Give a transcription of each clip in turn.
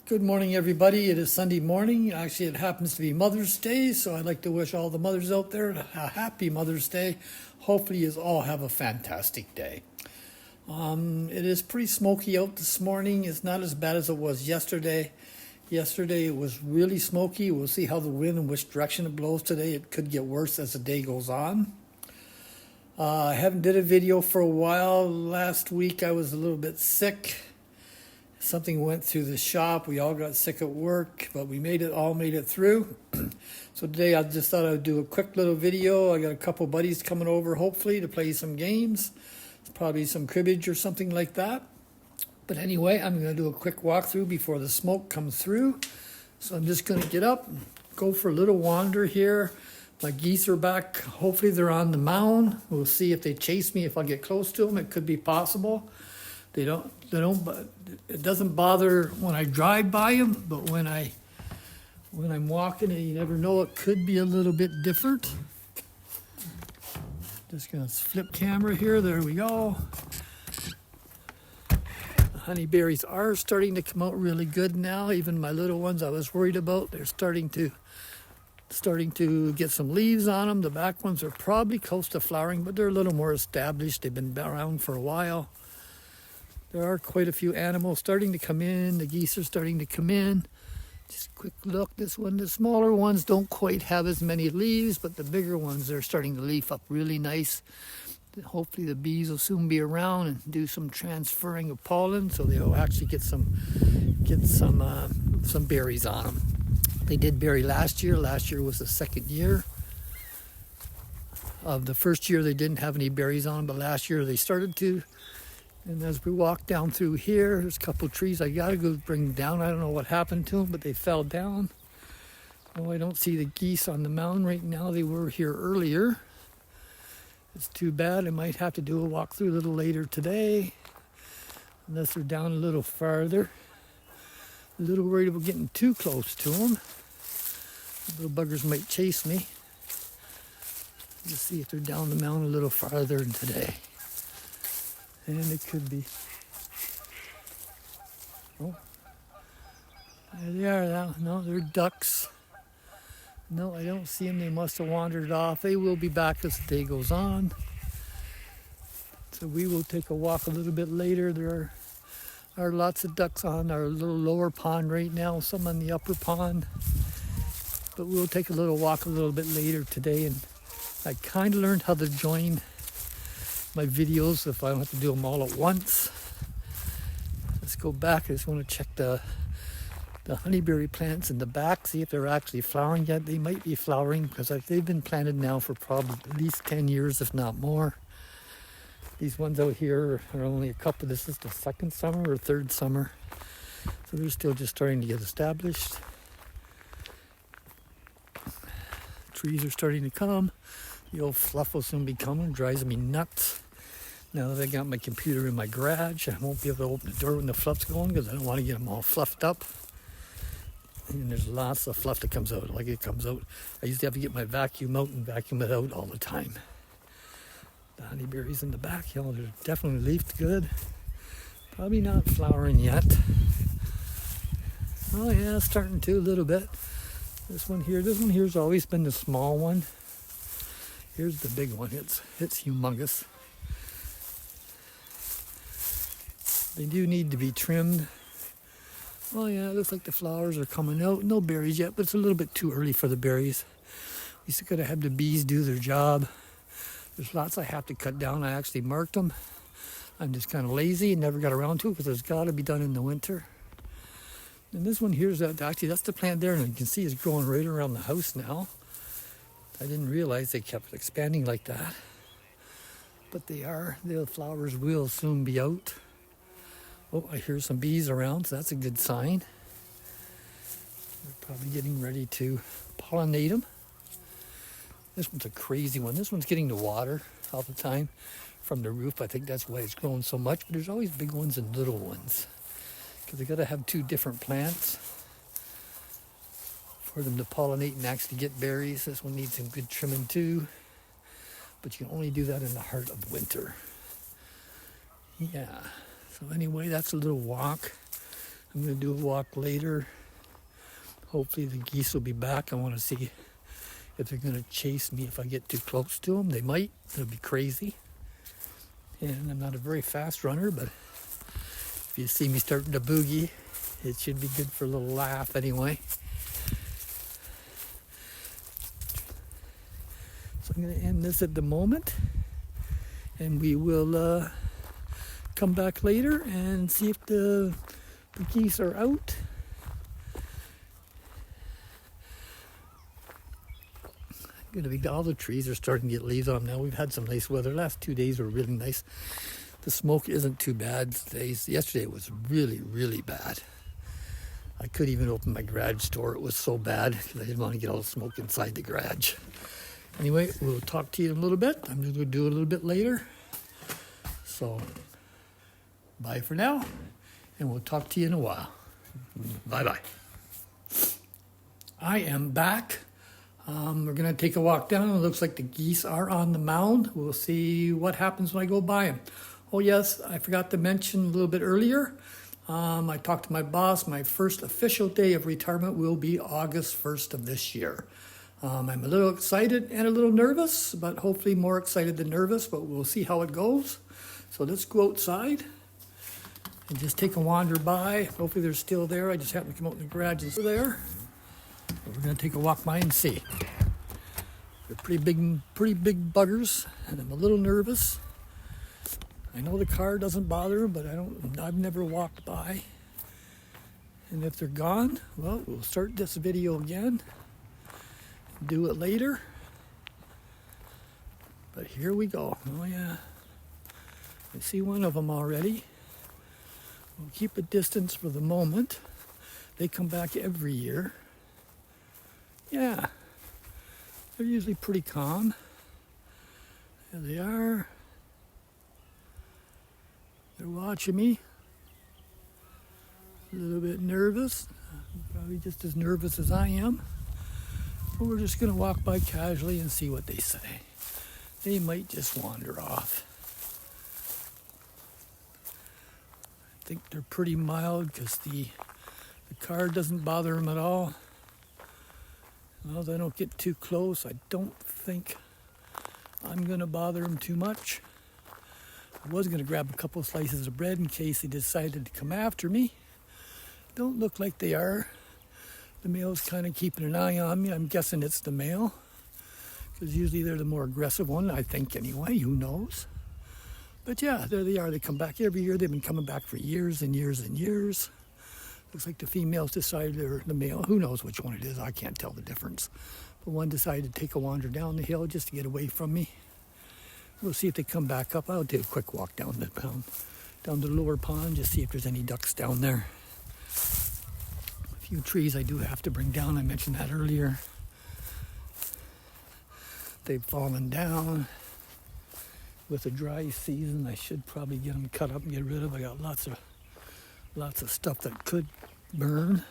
Good morning, everybody. It is Sunday morning. Actually, it happens to be Mother's Day, so I'd like to wish all the mothers out there a happy Mother's Day. Hopefully, you all have a fantastic day. It is pretty smoky out this morning. It's not as bad as it was yesterday. Yesterday, it was really smoky. We'll see how the wind and which direction it blows today. It could get worse as the day goes on. I haven't did a video for a while. Last week, I was a little bit sick. Something went through the shop. We all got sick at work, but we made it through. So today I just thought I'd do a quick little video. I got a couple buddies coming over, hopefully, to play some games. Probably some cribbage or something like that. But anyway, I'm going to do a quick walkthrough before the smoke comes through. So I'm just going to get up, go for a little wander here. My geese are back. Hopefully they're on the mound. We'll see if they chase me if I get close to them. It could be possible. They don't, it doesn't bother when I drive by them, but when I'm walking, and you never know, it could be a little bit different. Just gonna flip camera here, there we go. The honeyberries are starting to come out really good now. Even my little ones I was worried about, they're starting to get some leaves on them. The back ones are probably close to flowering, but they're a little more established. They've been around for a while. There are quite a few animals starting to come in. The geese are starting to come in. Just a quick look. This one, the smaller ones don't quite have as many leaves, but the bigger ones, they're starting to leaf up really nice. Hopefully the bees will soon be around and do some transferring of pollen, so they'll actually get some berries on them. They did berry last year. Last year was the second year. Of the first year, they didn't have any berries on them, but last year they started to. And as we walk down through here, there's a couple of trees I gotta go bring down. I don't know what happened to them, but they fell down. Oh, I don't see the geese on the mound right now. They were here earlier. It's too bad. I might have to do a walkthrough a little later today, unless they're down a little farther. A little worried about getting too close to them. The little buggers might chase me. Let's see if they're down the mound a little farther today. And it could be. Oh, there they are now. No, they're ducks. No, I don't see them. They must have wandered off. They will be back as the day goes on. So we will take a walk a little bit later. There are lots of ducks on our little lower pond right now, some on the upper pond. But we'll take a little walk a little bit later today. And I kind of learned how to join my videos if I don't have to do them all at once. Let's go back. I just want to check the honeyberry plants in the back, see if they're actually flowering yet. They might be flowering because they've been planted now for probably at least 10 years, if not more. These ones out here are only a couple. This is the second summer or third summer, so they're still just starting to get established. Trees are starting to come. The old fluff will soon be coming. It drives me nuts. Now that I got my computer in my garage, I won't be able to open the door when the fluff's going because I don't want to get them all fluffed up. And there's lots of fluff that comes out. Like it comes out. I used to have to get my vacuum out and vacuum it out all the time. The honeyberries in the back, they're definitely leafed good. Probably not flowering yet. Oh yeah, starting to a little bit. This one here's always been the small one. Here's the big one. It's humongous. They do need to be trimmed. Oh yeah, it looks like the flowers are coming out. No berries yet, but it's a little bit too early for the berries. We still gotta have the bees do their job. There's lots I have to cut down. I actually marked them. I'm just kind of lazy and never got around to it because it's got to be done in the winter. And this one here's actually that's the plant there, and you can see it's growing right around the house now. I didn't realize they kept expanding like that. But they are. The flowers will soon be out. Oh, I hear some bees around, so that's a good sign. They're probably getting ready to pollinate them. This one's a crazy one. This one's getting the water all the time from the roof. I think that's why it's growing so much. But there's always big ones and little ones, because they got to have two different plants for them to pollinate and actually get berries. This one needs some good trimming too, but you can only do that in the heart of winter. Yeah, so anyway, that's a little walk. I'm going to do a walk later. Hopefully the geese will be back. I want to see if they're going to chase me if I get too close to them. They might. It'll be crazy. And I'm not a very fast runner, but if you see me starting to boogie, it should be good for a little laugh anyway. So I'm going to end this at the moment, and we will come back later and see if the geese are out. All the trees are starting to get leaves on now. We've had some nice weather. Last 2 days were really nice. The smoke isn't too bad. Yesterday it was really, really bad. I couldn't even open my garage door. It was so bad because I didn't want to get all the smoke inside the garage. Anyway, we'll talk to you in a little bit. I'm just going to do it a little bit later. So, bye for now, and we'll talk to you in a while. Bye-bye. I am back. We're going to take a walk down. It looks like the geese are on the mound. We'll see what happens when I go by them. Oh, yes, I forgot to mention a little bit earlier. I talked to my boss. My first official day of retirement will be August 1st of this year. I'm a little excited and a little nervous, but hopefully more excited than nervous, but we'll see how it goes. So let's go outside and just take a wander by. Hopefully they're still there. I just happened to come out in the garage and they're there. We're going to take a walk by and see. They're pretty big buggers, and I'm a little nervous. I know the car doesn't bother them, but I've never walked by. And if they're gone, well, we'll start this video again. Do it later. But here we go. Oh yeah. I see one of them already. We'll keep a distance for the moment. They come back every year. Yeah, they're usually pretty calm. There they are. They're watching me. A little bit nervous. Probably just as nervous as I am. But we're just going to walk by casually and see what they say. They might just wander off. I think they're pretty mild because the car doesn't bother them at all. Well, they don't get too close. I don't think I'm going to bother them too much. I was going to grab a couple slices of bread in case they decided to come after me. Don't look like they are. The male's kind of keeping an eye on me. I'm guessing it's the male, because usually they're the more aggressive one, I think anyway. Who knows? But yeah, there they are. They come back every year. They've been coming back for years and years and years. Looks like the females decided they're the male. Who knows which one it is? I can't tell the difference. But one decided to take a wander down the hill just to get away from me. We'll see if they come back up. I'll do a quick walk down the lower pond, just see if there's any ducks down there. A few trees I do have to bring down. I mentioned that earlier. They've fallen down. With a dry season, I should probably get them cut up and get rid of. I got lots of stuff that could burn.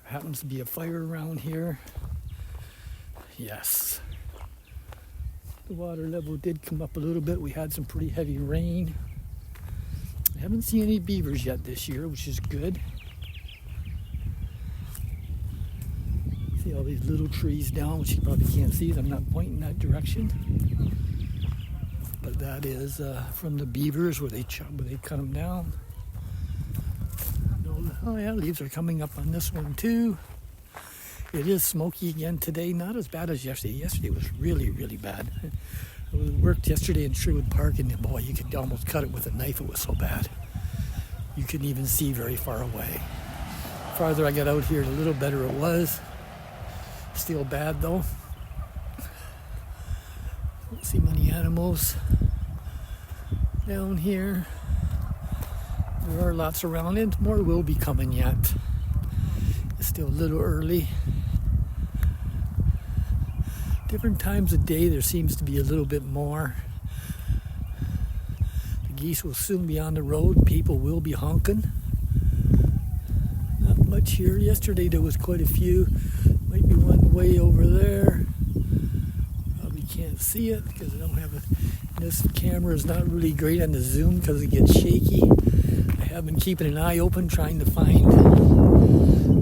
There happens to be a fire around here. Yes. The water level did come up a little bit. We had some pretty heavy rain. I haven't seen any beavers yet this year, which is good. See all these little trees down, which you probably can't see. I'm not pointing that direction. But that is from the beavers where they cut them down. Oh yeah, leaves are coming up on this one too. It is smoky again today, not as bad as yesterday. Yesterday was really, really bad. I worked yesterday in Sherwood Park, and boy, you could almost cut it with a knife. It was so bad. You couldn't even see very far away. The farther I got out here, the little better it was. Still bad though. Don't see many animals down here. There are lots around, and more will be coming yet. It's still a little early. Different times of day, there seems to be a little bit more. The geese will soon be on the road. People will be honking. Not much here. Yesterday there was quite a few. Might be one way over there. Probably can't see it because I don't have this camera is not really great on the zoom because it gets shaky. I have been keeping an eye open, trying to find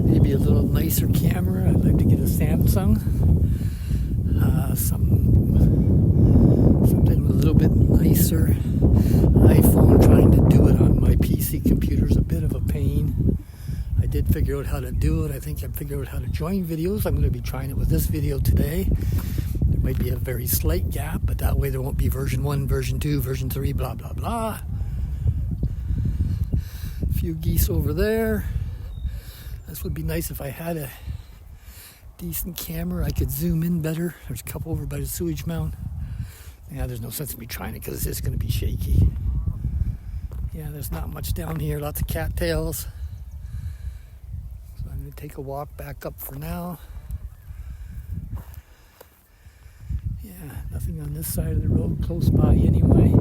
maybe a little nicer camera. I'd like to get a Samsung, something a little bit nicer. iPhone, trying to do it on my PC computer is a bit of a pain. I did figure out how to do it. I think I figured out how to join videos. I'm going to be trying it with this video today. There might be a very slight gap, but that way there won't be version 1, version 2, version 3, blah, blah, blah. A few geese over there. This would be nice if I had a decent camera. I could zoom in better. There's a couple over by the sewage mound. Yeah, there's no sense in me trying it because it's just going to be shaky. Yeah, there's not much down here. Lots of cattails. So I'm going to take a walk back up for now. Yeah, nothing on this side of the road close by anyway.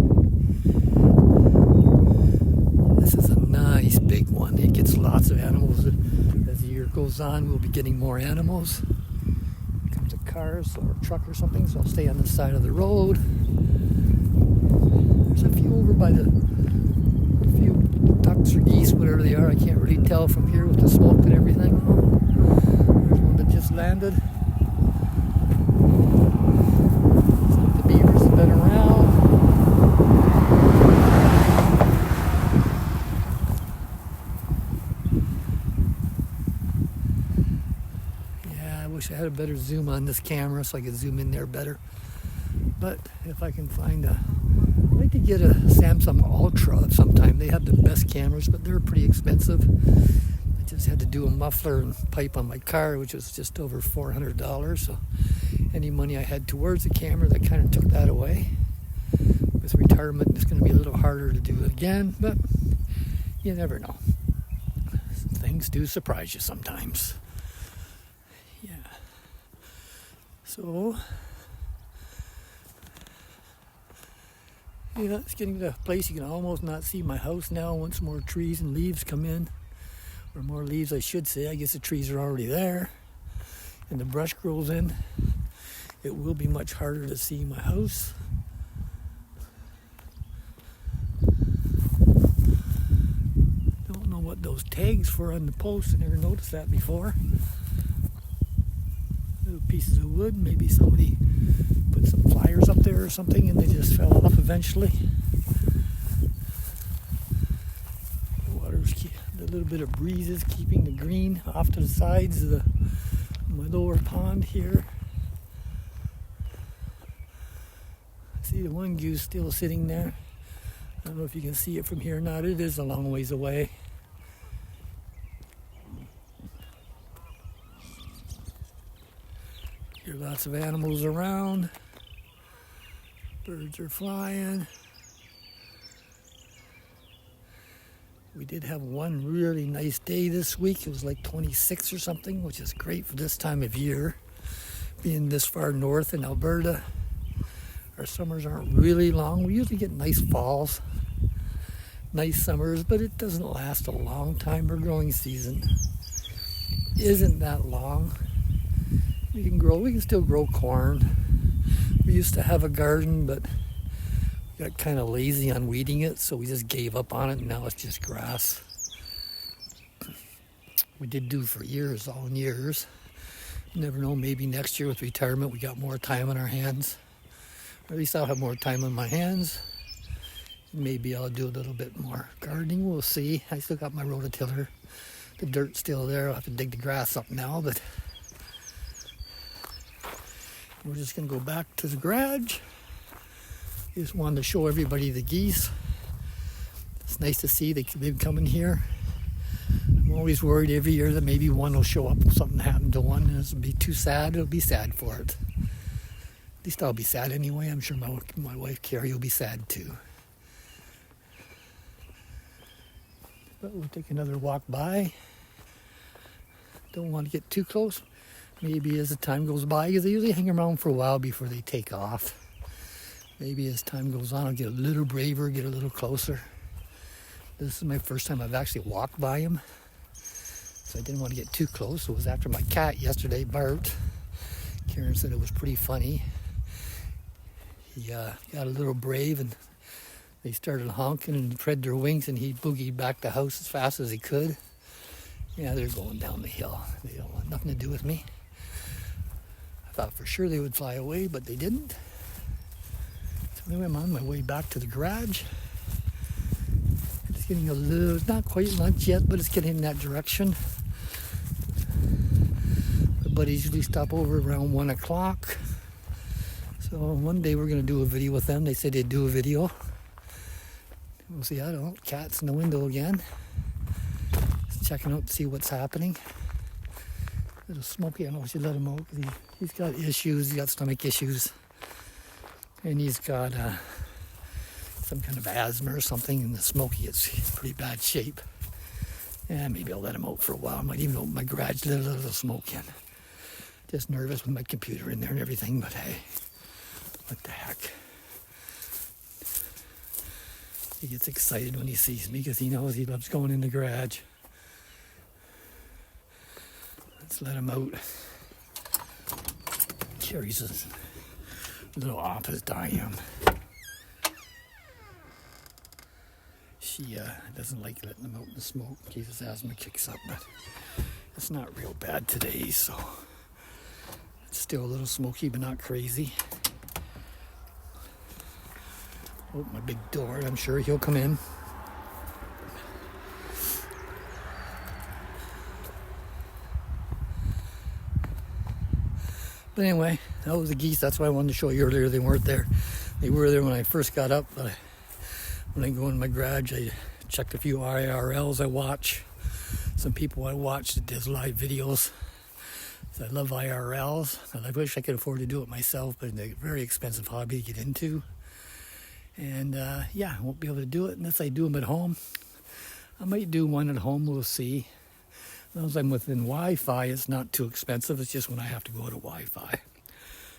This is a nice big one. It gets lots of animals. As the year goes on, we'll be getting more animals. Here comes a car or a truck or something, so I'll stay on this side of the road. There's a few over by the few ducks or geese, whatever they are. I can't really tell from here with the smoke and everything. There's one that just landed. Some of the beavers have been around. Yeah, I wish I had a better zoom on this camera so I could zoom in there better. But if I can find I'd like to get a Samsung Ultra sometime. They have the best cameras, but they're pretty expensive. I just had to do a muffler and pipe on my car, which was just over $400. So any money I had towards the camera, that kind of took that away. With retirement, it's going to be a little harder to do it again, but you never know. Things do surprise you sometimes. Yeah. So yeah, it's getting to a place you can almost not see my house now once more trees and leaves come in. Or more leaves, I should say. I guess the trees are already there. And the brush grows in. It will be much harder to see my house. Don't know what those tags were on the post. I never noticed that before. Little pieces of wood. Maybe somebody put some flyers up there or something and they just fell off eventually. The water's, the little bit of breeze is keeping the green off to the sides of my lower pond here. See the one goose still sitting there. I don't know if you can see it from here or not. It is a long ways away. There are lots of animals around. Birds are flying. We did have one really nice day this week. It was like 26 or something, which is great for this time of year. Being this far north in Alberta, our summers aren't really long. We usually get nice falls, nice summers, but it doesn't last a long time. Our growing season isn't that long. We can still grow corn. We used to have a garden, but we got kind of lazy on weeding it, so we just gave up on it, and now it's just grass. We did do for years, all years. You never know, maybe next year with retirement we got more time on our hands. Or at least I'll have more time on my hands. Maybe I'll do a little bit more gardening, we'll see. I still got my rototiller. The dirt's still there. I'll have to dig the grass up now, but we're just going to go back to the garage. Just wanted to show everybody the geese. It's nice to see they've been coming here. I'm always worried every year that maybe one will show up, something happened to one, and it'll be too sad. It'll be sad for it. At least I'll be sad anyway. I'm sure my wife Carrie will be sad too. But we'll take another walk by. Don't want to get too close. Maybe as the time goes by, because they usually hang around for a while before they take off. Maybe as time goes on, I'll get a little braver, get a little closer. This is my first time I've actually walked by them. So I didn't want to get too close. It was after my cat yesterday, Bart. Karen said it was pretty funny. He got a little brave and They started honking and spread their wings, and he boogied back the house as fast as he could. Yeah, they're going down the hill. They don't want nothing to do with me. I thought for sure they would fly away, but they didn't. So anyway, I'm on my way back to the garage. It's getting a little, it's not quite lunch yet, but it's getting in that direction. My buddies usually stop over around 1 o'clock. So one day we're going to do a video with them. They said they'd do a video. We'll see. I don't know. Cat's in the window again. Just checking out to see what's happening. Little Smokey, I don't know if you let him out because he's got issues. He's got stomach issues. And he's got some kind of asthma or something. And the Smokey is in pretty bad shape. And maybe I'll let him out for a while. I might even open my garage, let a little smoke in. Just nervous with my computer in there and everything. But hey, what the heck. He gets excited when he sees me because he knows he loves going in the garage. Let's let him out. Carries a little opposite I am. She doesn't like letting him out in the smoke in case his asthma kicks up, but it's not real bad today, so it's still a little smoky, but not crazy. Oh, my big door. I'm sure he'll come in. But anyway, that was the geese. That's why I wanted to show you earlier. They weren't there. They were there when I first got up. But when I go in my garage, I checked a few IRLs I watch. Some people I watch that does live videos. So I love IRLs. And I wish I could afford to do it myself, but it's a very expensive hobby to get into. And yeah, I won't be able to do it unless I do them at home. I might do one at home, we'll see. As long as I'm within Wi-Fi, it's not too expensive. It's just when I have to go to Wi-Fi.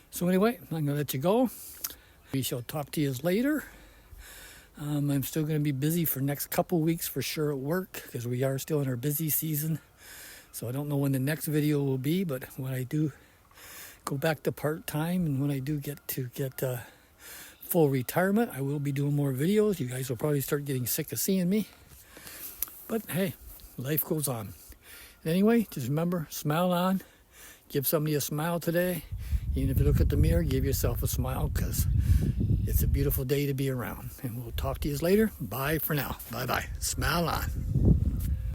So anyway, I'm going to let you go. We shall talk to you later. I'm still going to be busy for the next couple weeks for sure at work because we are still in our busy season. So I don't know when the next video will be, but when I do go back to part-time and when I do get full retirement, I will be doing more videos. You guys will probably start getting sick of seeing me. But hey, life goes on. And anyway, just remember, smile on. Give somebody a smile today. Even if you look at the mirror, give yourself a smile because it's a beautiful day to be around. And we'll talk to you later. Bye for now. Bye-bye. Smile on.